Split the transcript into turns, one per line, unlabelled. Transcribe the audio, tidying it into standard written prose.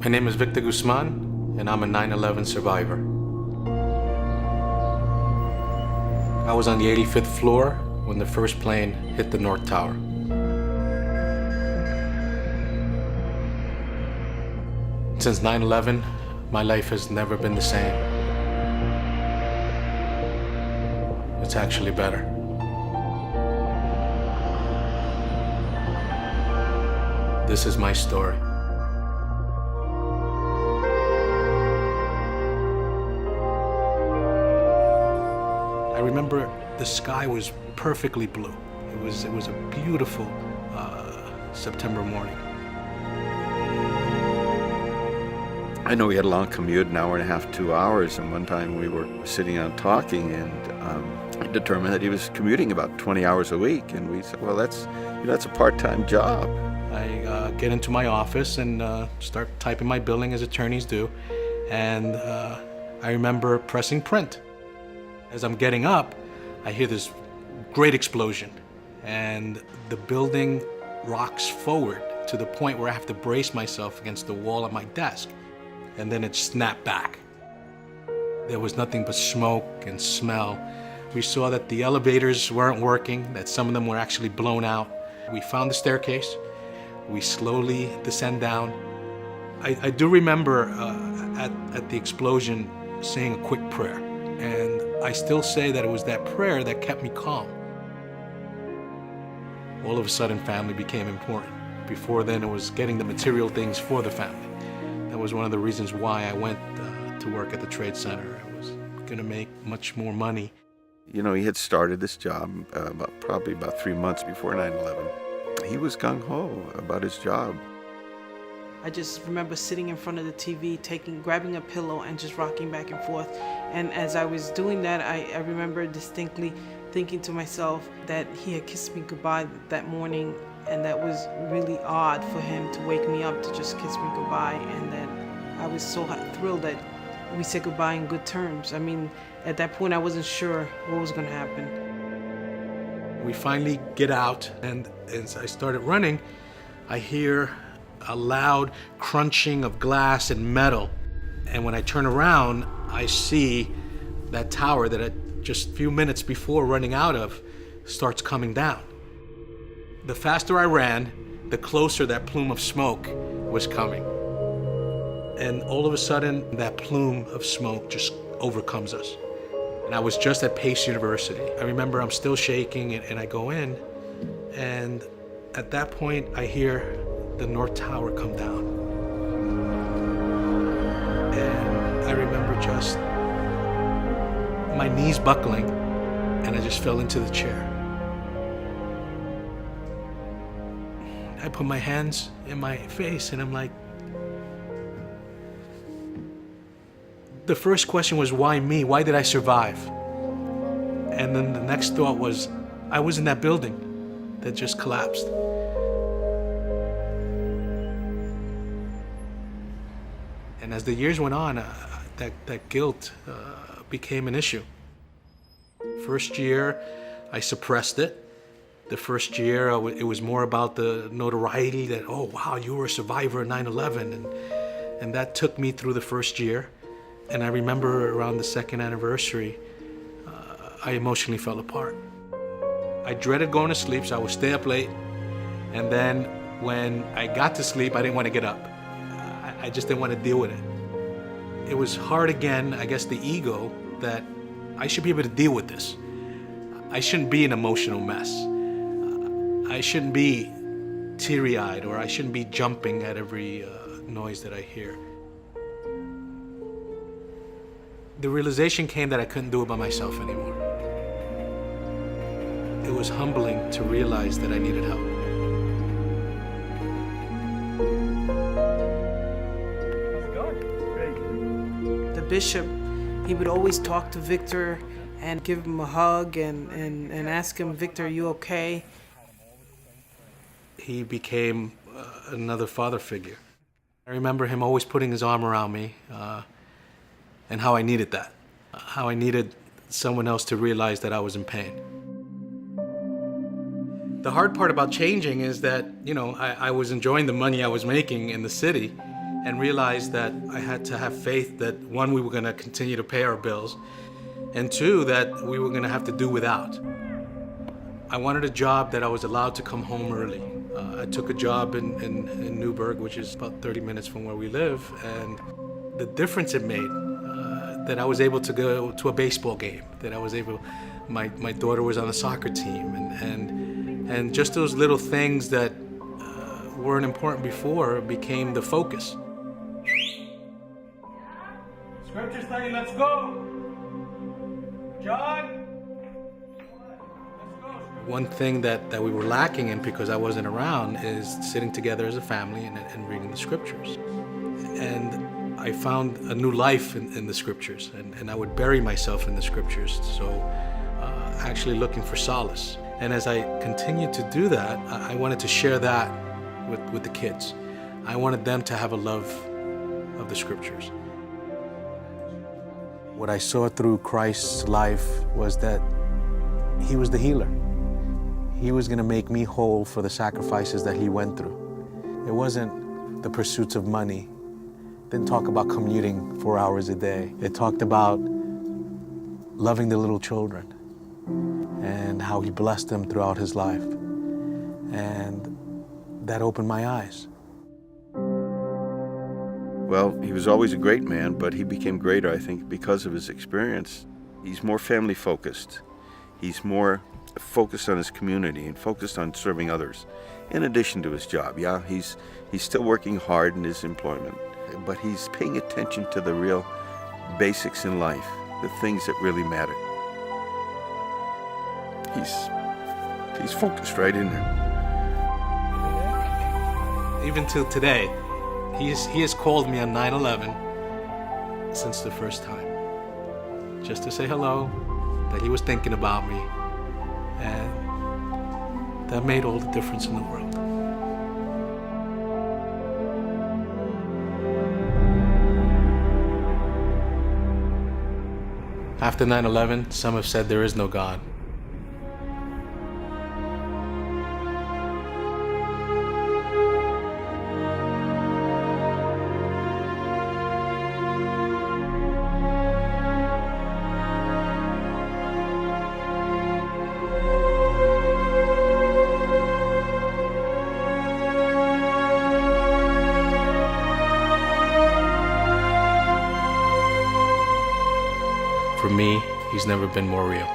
My name is Victor Guzman, and I'm a 9/11 survivor. I was on the 85th floor when the first plane hit the North Tower. Since 9/11, my life has never been the same. It's actually better. This is my story. I remember the sky was perfectly blue. It was a beautiful September morning.
I know we had a long commute, an hour and a half, 2 hours, and one time we were sitting down talking, and I determined that he was commuting about 20 hours a week, and we said, well, that's a part-time job.
I get into my office and start typing my billing as attorneys do, and I remember pressing print. As I'm getting up, I hear this great explosion, and the building rocks forward to the point where I have to brace myself against the wall of my desk, and then it snapped back. There was nothing but smoke and smell. We saw that the elevators weren't working, that some of them were actually blown out. We found the staircase. We slowly descend down. I do remember at the explosion saying a quick prayer, and I still say that it was that prayer that kept me calm. All of a sudden, family became important. Before then, it was getting the material things for the family. That was one of the reasons why I went to work at the Trade Center. I was going to make much more money.
You know, he had started this job probably about 3 months before 9/11. He was gung-ho about his job.
I just remember sitting in front of the TV, grabbing a pillow and just rocking back and forth. And as I was doing that, I remember distinctly thinking to myself that he had kissed me goodbye that morning, and that was really odd for him to wake me up to just kiss me goodbye, and that I was so thrilled that we said goodbye in good terms. I mean, at that point I wasn't sure what was going to happen.
We finally get out, and as I started running, I hear a loud crunching of glass and metal. And when I turn around, I see that tower that I just a few minutes before running out of starts coming down. The faster I ran, the closer that plume of smoke was coming. And all of a sudden, that plume of smoke just overcomes us. And I was just at Pace University. I remember I'm still shaking, and I go in, and at that point, I hear the North Tower come down. And I remember just my knees buckling, and I just fell into the chair. I put my hands in my face, and I'm like, the first question was, why me? Why did I survive? And then the next thought was, I was in that building that just collapsed. And as the years went on, that guilt became an issue. First year, I suppressed it. The first year, it was more about the notoriety that, oh, wow, you were a survivor of 9/11. And that took me through the first year. And I remember around the second anniversary, I emotionally fell apart. I dreaded going to sleep, so I would stay up late. And then when I got to sleep, I didn't want to get up. I just didn't want to deal with it. It was hard again, I guess the ego, that I should be able to deal with this. I shouldn't be an emotional mess. I shouldn't be teary-eyed, or I shouldn't be jumping at every noise that I hear. The realization came that I couldn't do it by myself anymore. It was humbling to realize that I needed help.
The bishop, he would always talk to Victor and give him a hug and ask him, Victor, are you okay?
He became another father figure. I remember him always putting his arm around me, and how I needed that. How I needed someone else to realize that I was in pain. The hard part about changing is that, I was enjoying the money I was making in the city, and realized that I had to have faith that, one, we were going to continue to pay our bills, and two, that we were going to have to do without. I wanted a job that I was allowed to come home early. I took a job in Newburgh, which is about 30 minutes from where we live, and the difference it made, that I was able to go to a baseball game, that I was able, my daughter was on the soccer team, and just those little things that weren't important before became the focus. Scripture study, let's go. John? One thing that we were lacking in, because I wasn't around, is sitting together as a family and reading the scriptures. And I found a new life in the scriptures, and I would bury myself in the scriptures, so actually looking for solace. And as I continued to do that, I wanted to share that with the kids. I wanted them to have a love of the scriptures. What I saw through Christ's life was that he was the healer. He was going to make me whole for the sacrifices that he went through. It wasn't the pursuits of money. It didn't talk about commuting 4 hours a day. It talked about loving the little children and how he blessed them throughout his life. And that opened my eyes.
Well, he was always a great man, but he became greater, I think, because of his experience. He's more family focused. He's more focused on his community and focused on serving others, in addition to his job. Yeah, he's still working hard in his employment, but he's paying attention to the real basics in life, the things that really matter. He's focused right in there.
Even till today, he has called me on 9/11 since the first time, just to say hello, that he was thinking about me, and that made all the difference in the world. After 9/11, some have said there is no God. For me, he's never been more real.